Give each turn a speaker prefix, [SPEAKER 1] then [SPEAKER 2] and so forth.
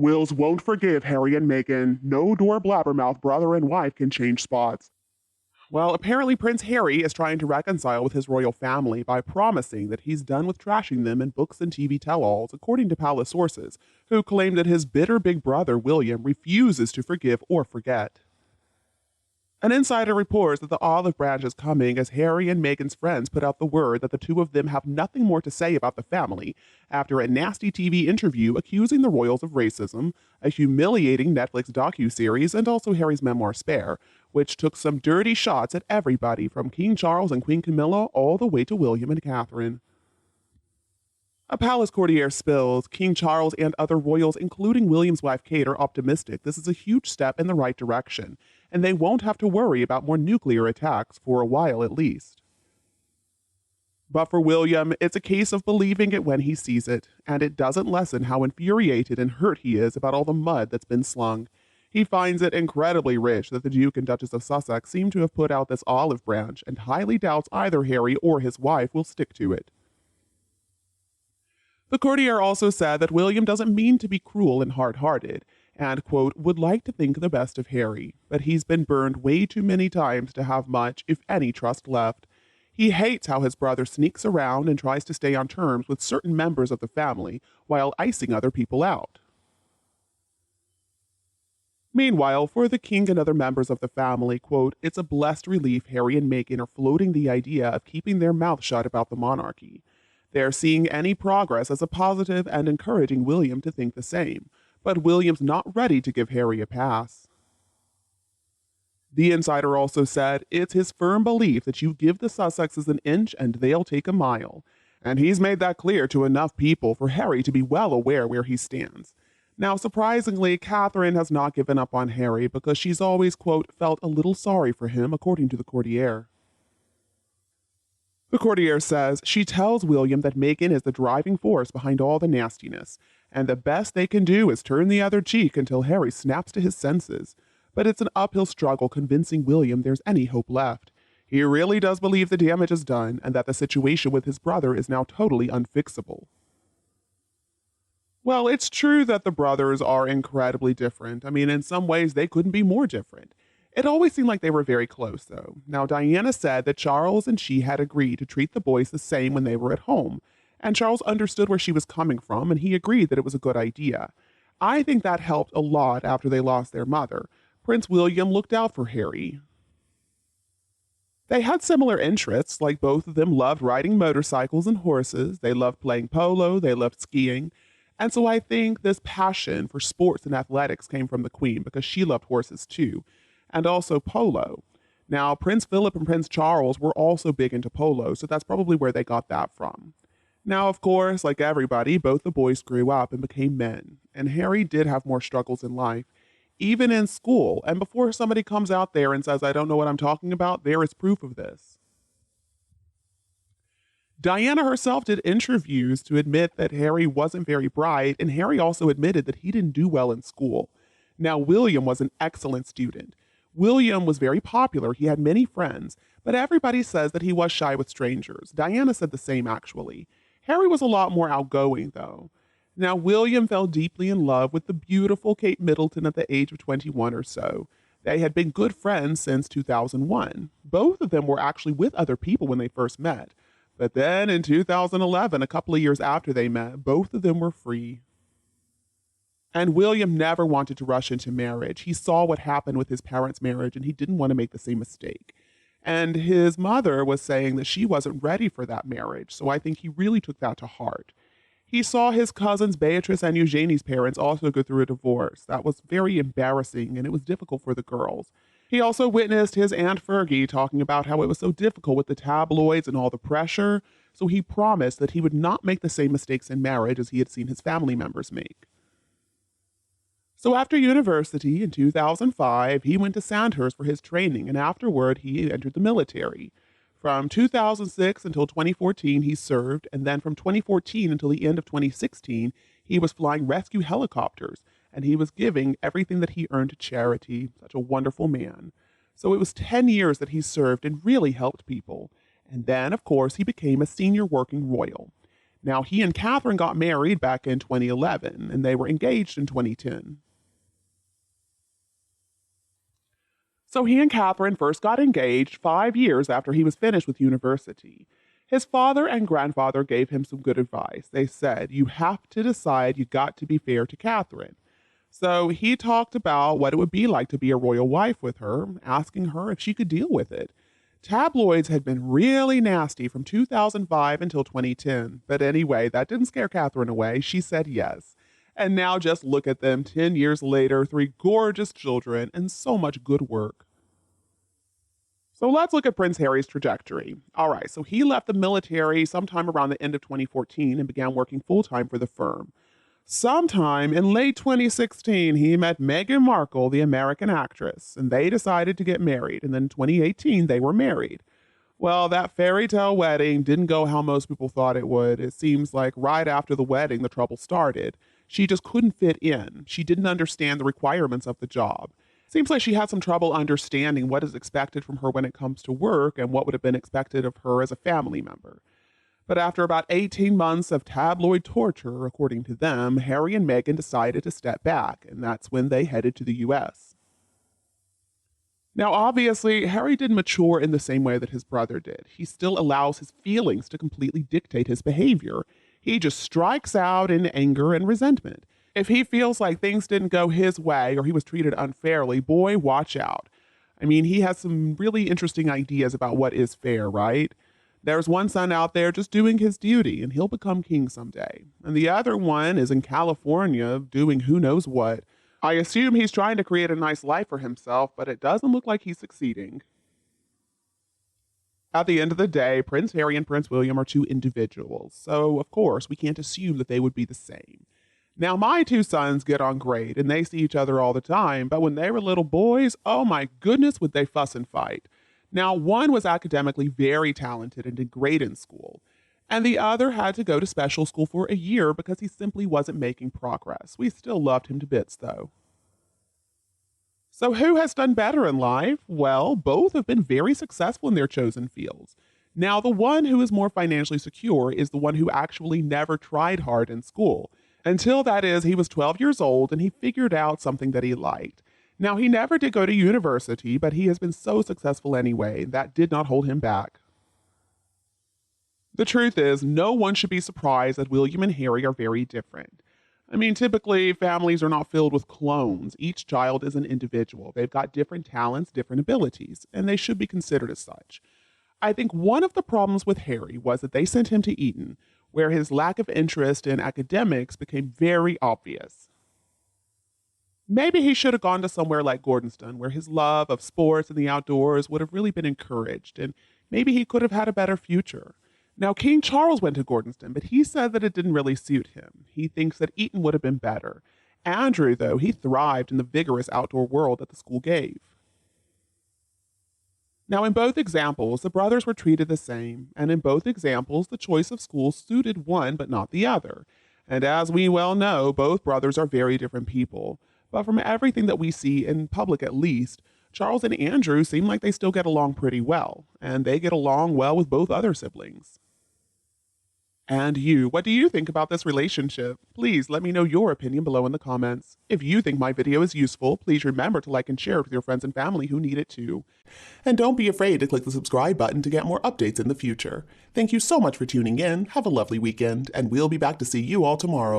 [SPEAKER 1] Wills won't forgive Harry and Meghan. No door blabbermouth brother and wife can change spots. Well, apparently Prince Harry is trying to reconcile with his royal family by promising that he's done with trashing them in books and TV tell-alls, according to palace sources, who claim that his bitter big brother William refuses to forgive or forget. An insider reports that the olive branch is coming as Harry and Meghan's friends put out the word that the two of them have nothing more to say about the family after a nasty TV interview accusing the royals of racism, a humiliating Netflix docuseries, and also Harry's memoir Spare, which took some dirty shots at everybody from King Charles and Queen Camilla all the way to William and Catherine. A palace courtier spills King Charles and other royals, including William's wife Kate, are optimistic this is a huge step in the right direction, and they won't have to worry about more nuclear attacks for a while at least. But for William, it's a case of believing it when he sees it, and it doesn't lessen how infuriated and hurt he is about all the mud that's been slung. He finds it incredibly rich that the Duke and Duchess of Sussex seem to have put out this olive branch, and highly doubts either Harry or his wife will stick to it. The courtier also said that William doesn't mean to be cruel and hard-hearted, and, quote, would like to think the best of Harry, but he's been burned way too many times to have much, if any, trust left. He hates how his brother sneaks around and tries to stay on terms with certain members of the family while icing other people out. Meanwhile, for the king and other members of the family, quote, it's a blessed relief Harry and Meghan are floating the idea of keeping their mouth shut about the monarchy. They're seeing any progress as a positive and encouraging William to think the same, but William's not ready to give Harry a pass. The insider also said it's his firm belief that you give the Sussexes an inch and they'll take a mile, and he's made that clear to enough people for Harry to be well aware where he stands. Now, surprisingly, Catherine has not given up on Harry because she's always, quote, felt a little sorry for him, according to the courtier. The courtier says she tells William that Meghan is the driving force behind all the nastiness, and the best they can do is turn the other cheek until Harry snaps to his senses. But it's an uphill struggle convincing William there's any hope left. He really does believe the damage is done and that the situation with his brother is now totally unfixable. Well, it's true that the brothers are incredibly different. I mean, in some ways, they couldn't be more different. It always seemed like they were very close, though. Now, Diana said that Charles and she had agreed to treat the boys the same when they were at home, and Charles understood where she was coming from, and he agreed that it was a good idea. I think that helped a lot after they lost their mother. Prince William looked out for Harry. They had similar interests, like both of them loved riding motorcycles and horses, they loved playing polo, they loved skiing, and so I think this passion for sports and athletics came from the Queen because she loved horses too, and also polo. Now, Prince Philip and Prince Charles were also big into polo, so that's probably where they got that from. Now, of course, like everybody, both the boys grew up and became men, and Harry did have more struggles in life, even in school, and before somebody comes out there and says, I don't know what I'm talking about, there is proof of this. Diana herself did interviews to admit that Harry wasn't very bright, and Harry also admitted that he didn't do well in school. Now, William was an excellent student. William was very popular, he had many friends, but everybody says that he was shy with strangers. Diana said the same, actually. Harry was a lot more outgoing, though. Now, William fell deeply in love with the beautiful Kate Middleton at the age of 21 or so. They had been good friends since 2001. Both of them were actually with other people when they first met. But then in 2011, a couple of years after they met, both of them were free. And William never wanted to rush into marriage. He saw what happened with his parents' marriage, and he didn't want to make the same mistake. And his mother was saying that she wasn't ready for that marriage, so I think he really took that to heart. He saw his cousins Beatrice and Eugenie's parents also go through a divorce. That was very embarrassing, and it was difficult for the girls. He also witnessed his Aunt Fergie talking about how it was so difficult with the tabloids and all the pressure, so he promised that he would not make the same mistakes in marriage as he had seen his family members make. So after university in 2005, he went to Sandhurst for his training, and afterward he entered the military. From 2006 until 2014, he served, and then from 2014 until the end of 2016, he was flying rescue helicopters, and he was giving everything that he earned to charity. Such a wonderful man. So it was 10 years that he served and really helped people. And then, of course, he became a senior working royal. Now, he and Catherine got married back in 2011, and they were engaged in 2010. So he and Catherine first got engaged 5 years after he was finished with university. His father and grandfather gave him some good advice. They said, you have to decide, you got to be fair to Catherine. So he talked about what it would be like to be a royal wife with her, asking her if she could deal with it. Tabloids had been really nasty from 2005 until 2010. But anyway, that didn't scare Catherine away. She said yes. And now just look at them 10 years later, 3 gorgeous children, and so much good work. So let's look at Prince Harry's trajectory. All right, so he left the military sometime around the end of 2014 and began working full-time for the firm. Sometime in late 2016, he met Meghan Markle, the American actress, and they decided to get married. And then in 2018, they were married. Well, that fairy tale wedding didn't go how most people thought it would. It seems like right after the wedding, the trouble started. She just couldn't fit in. She didn't understand the requirements of the job. Seems like she had some trouble understanding what is expected from her when it comes to work and what would have been expected of her as a family member. But after about 18 months of tabloid torture, according to them, Harry and Meghan decided to step back, and that's when they headed to the US. Now, obviously, Harry didn't mature in the same way that his brother did. He still allows his feelings to completely dictate his behavior. He just strikes out in anger and resentment. If he feels like things didn't go his way or he was treated unfairly, boy, watch out. I mean, he has some really interesting ideas about what is fair, right? There's one son out there just doing his duty, and he'll become king someday. And the other one is in California doing who knows what. I assume he's trying to create a nice life for himself, but it doesn't look like he's succeeding. At the end of the day, Prince Harry and Prince William are 2 individuals, so of course we can't assume that they would be the same. Now, my 2 sons get on great, and they see each other all the time, but when they were little boys, oh my goodness, would they fuss and fight. Now, one was academically very talented and did great in school, and the other had to go to special school for a year because he simply wasn't making progress. We still loved him to bits, though. So who has done better in life? Well, both have been very successful in their chosen fields. Now, the one who is more financially secure is the one who actually never tried hard in school. Until, that is, he was 12 years old and he figured out something that he liked. Now, he never did go to university, but he has been so successful anyway, that did not hold him back. The truth is, no one should be surprised that William and Harry are very different. I mean, typically, families are not filled with clones. Each child is an individual. They've got different talents, different abilities, and they should be considered as such. I think one of the problems with Harry was that they sent him to Eton, where his lack of interest in academics became very obvious. Maybe he should have gone to somewhere like Gordonston, where his love of sports and the outdoors would have really been encouraged, and maybe he could have had a better future. Now, King Charles went to Gordonston, but he said that it didn't really suit him. He thinks that Eton would have been better. Andrew, though, he thrived in the vigorous outdoor world that the school gave. Now, in both examples, the brothers were treated the same, and in both examples, the choice of school suited one but not the other. And as we well know, both brothers are very different people. But from everything that we see, in public at least, Charles and Andrew seem like they still get along pretty well, and they get along well with both other siblings. And you, what do you think about this relationship? Please let me know your opinion below in the comments. If you think my video is useful, please remember to like and share it with your friends and family who need it too. And don't be afraid to click the subscribe button to get more updates in the future. Thank you so much for tuning in, have a lovely weekend, and we'll be back to see you all tomorrow.